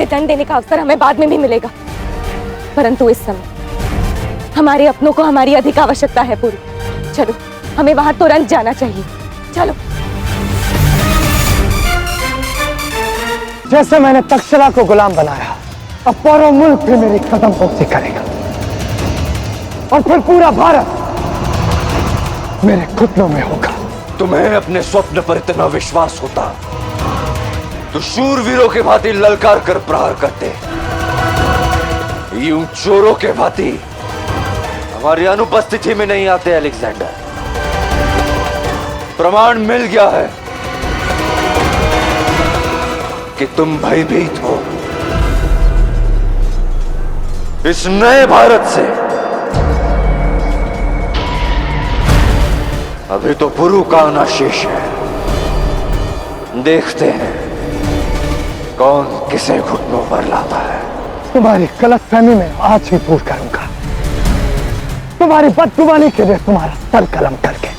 उसे दंड देने का अवसर हमें बाद में भी मिलेगा, परंतु इस समय हमारे अपनों को हमारी अधिक आवश्यकता है पूरी। चलो, हमें वहां तुरंत जाना चाहिए। चलो। जैसे मैंने तक्षशिला को गुलाम बनाया, अब पूरा मुल्क भी मेरी कदम पोंसी करेगा और फिर पूरा भारत मेरे घुटनों में होगा। तुम्हें अपने स्वप्न पर इतना विश्वास होता तो शूरवीरों के भांति ललकार कर प्रहार करते, यूं चोरों के भांति हमारी अनुपस्थिति में नहीं आते। अलेक्जेंडर, प्रमाण मिल गया है कि तुम भयभीत हो। इस नए भारत से अभी तो पुरु का आना शेष है। देखते हैं कौन किसे घुटनों पर लाता है। तुम्हारी गलतफहमी में आज ही दूर करूंगा। तुम्हारी बदगुमानी के लिए तुम्हारा सर कलम करके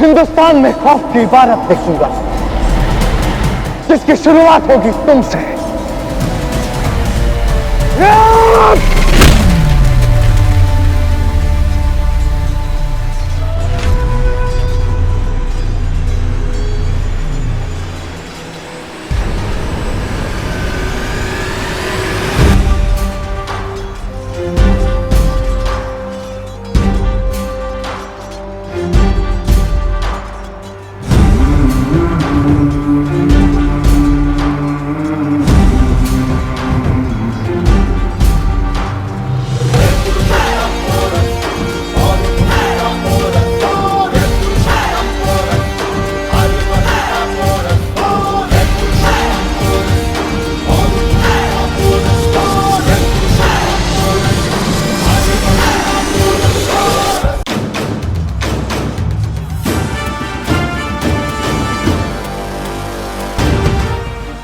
हिंदुस्तान में खौफ की इबारत देखूंगा, जिसकी शुरुआत होगी तुमसे।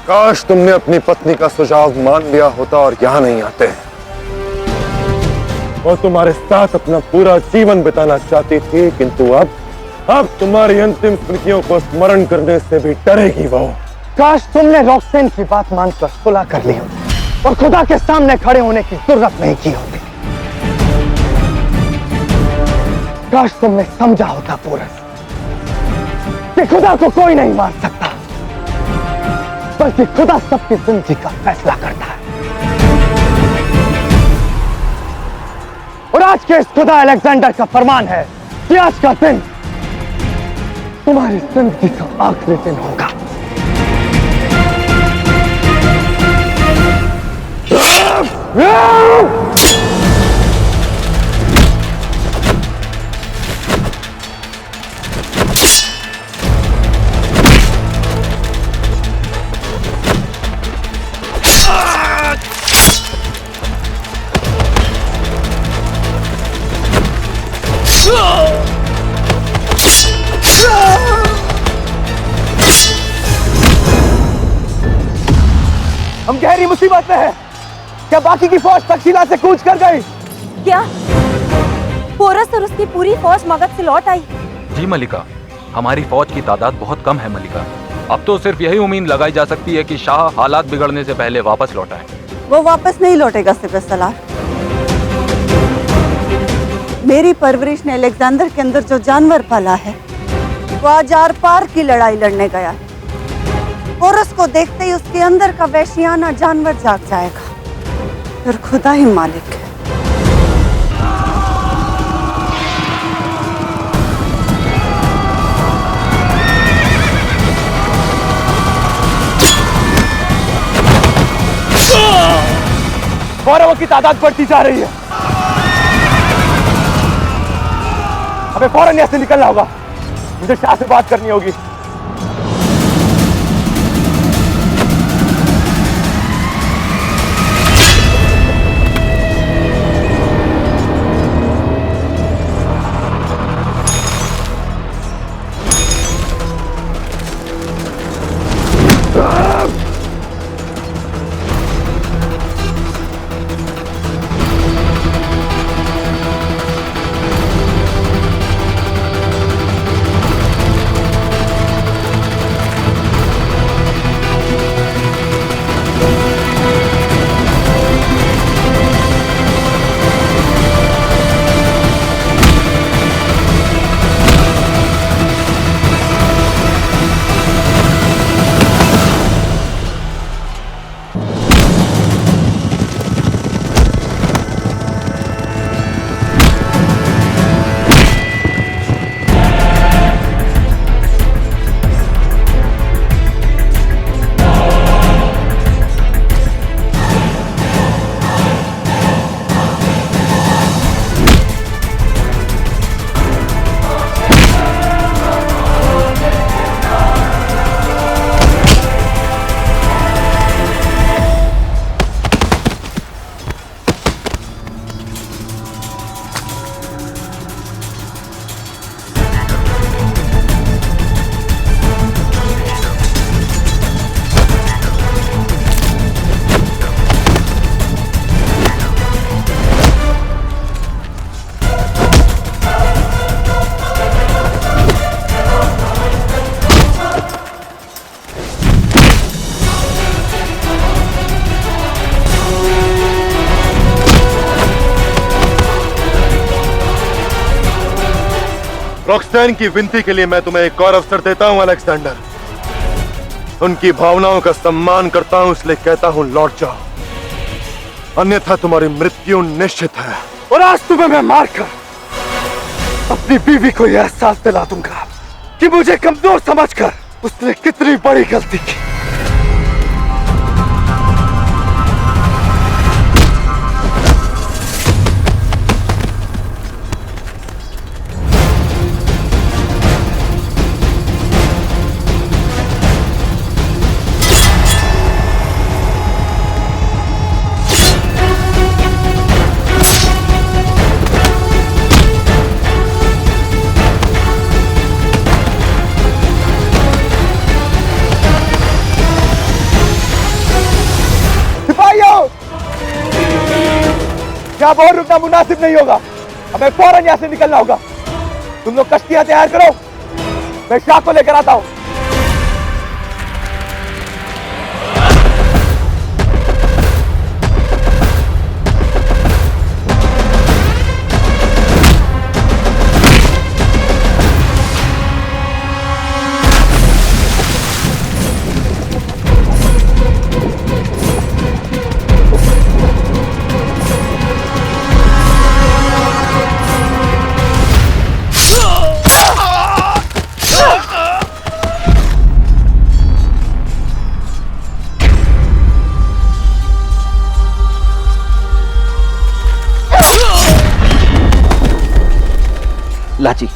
काश तुमने अपनी पत्नी का सुझाव मान लिया होता और यहां नहीं आते, और तुम्हारे साथ अपना पूरा जीवन बिताना चाहती थी, किंतु अब तुम्हारी अंतिम स्मृतियों को स्मरण करने से भी डरेगी वो। काश तुमने रॉक्सेन की बात मानकर सुलह कर ली होती और खुदा के सामने खड़े होने की जरूरत नहीं की होती। काश तुमने समझा होता पूरन कि खुदा को कोई नहीं मार सकता, बल्कि खुदा सबकी जिंदगी का फैसला करता है। और आज के इस खुदा अलेक्जेंडर का फरमान है कि आज का दिन तुम्हारी जिंदगी का आखिरी दिन होगा। हम गहरी मुसीबत में हैं। क्या बाकी की फौज तक्षशिला से कूच कर गई? क्या पोरस और उसकी पूरी फौज मगध से लौट आई? जी मलिका, हमारी फौज की तादाद बहुत कम है मलिका। अब तो सिर्फ यही उम्मीद लगाई जा सकती है कि शाह हालात बिगड़ने से पहले वापस लौट आए। वो वापस नहीं लौटेगा सिपहसालार। मेरी परवरिश ने अलेक्जेंडर के अंदर जो जानवर पाला है वो आज आर पार की लड़ाई लड़ने गया है, और उसको देखते ही उसके अंदर का वैश्याना जानवर जाग जाएगा। फिर खुदा ही मालिक है। कौरवों की तादाद बढ़ती जा रही है। हमें फौरन यहाँ से निकलना होगा। मुझे शाह से बात करनी होगी। रॉक्सटैन की विनती के लिए मैं तुम्हें एक और अवसर देता हूं अलेक्जेंडर। उनकी भावनाओं का सम्मान करता हूं, इसलिए कहता हूं लौट जाओ, अन्यथा तुम्हारी मृत्यु निश्चित है। और आज तुम्हें मैं मारकर अपनी बीवी को यह एहसास दिला दूंगा कि मुझे कमजोर समझकर उसने कितनी बड़ी गलती की। अब और रुकना मुनासिब नहीं होगा, हमें फौरन यहाँ से निकलना होगा। तुम लोग कश्तियां तैयार करो, मैं शाह को लेकर आता हूँ। लाची,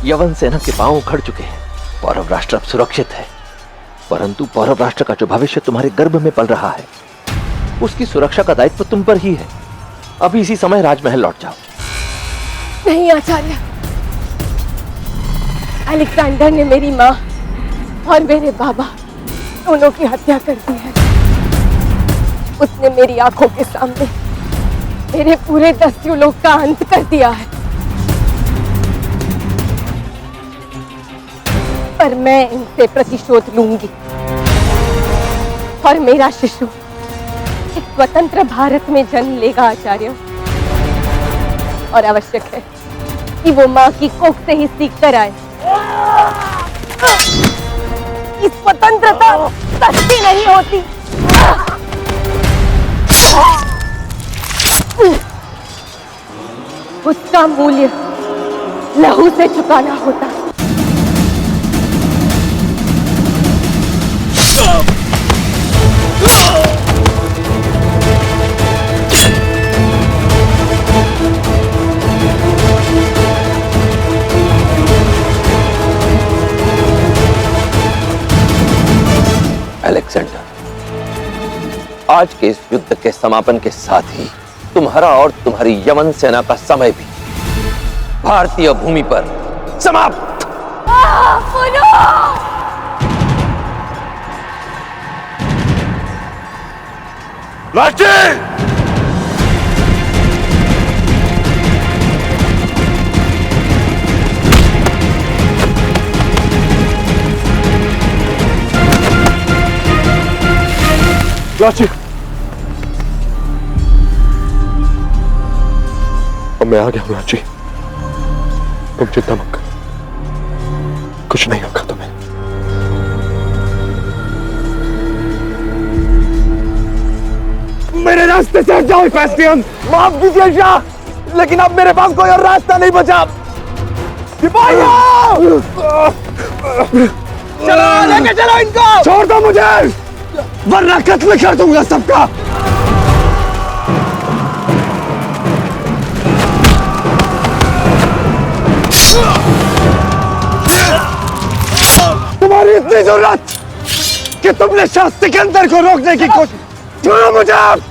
यवन सेना के पांव उखड़ चुके हैं। पौरव राष्ट्र अब सुरक्षित है, परंतु पौरव राष्ट्र का जो भविष्य तुम्हारे गर्भ में पल रहा है, उसकी सुरक्षा का दायित्व तुम पर ही है। अभी इसी समय राजमहल लौट जाओ। नहीं आचार्य, अलेक्जेंडर ने मेरी माँ और मेरे बाबा दोनों की हत्या कर दी है। उसने मेरी आंखों के सामने मेरे पूरे दस्युलोक का अंत कर दिया है। पर मैं इनसे प्रतिशोध लूंगी और मेरा शिशु एक स्वतंत्र भारत में जन्म लेगा आचार्य। और आवश्यक है कि वो माँ की कोख से ही सीख कर आए। इस स्वतंत्रता सस्ती नहीं होती। उसका मूल्य लहू से चुकाना होता है। अलेक्जेंडर, आज के इस युद्ध के समापन के साथ ही तुम्हारा और तुम्हारी यवन सेना का समय भी भारतीय भूमि पर समाप्त। लाची! लाची! अब मैं आ गया हूं लाची, तुम चिंता मत करो, कुछ नहीं होगा तुम्हें। मेरे रास्ते से हट जाओ फेस्टियन। माफ कीजिए शाह, लेकिन अब मेरे पास कोई और रास्ता नहीं बचा। सिपाहियों! चलो लेके चलो इनको। छोड़ दो मुझे, वरना कत्ल कर दूंगा सबका। तुम्हारी इतनी जरूरत कि तुमने शाह सिकंदर को रोकने की कोशिश। छोड़ो मुझे।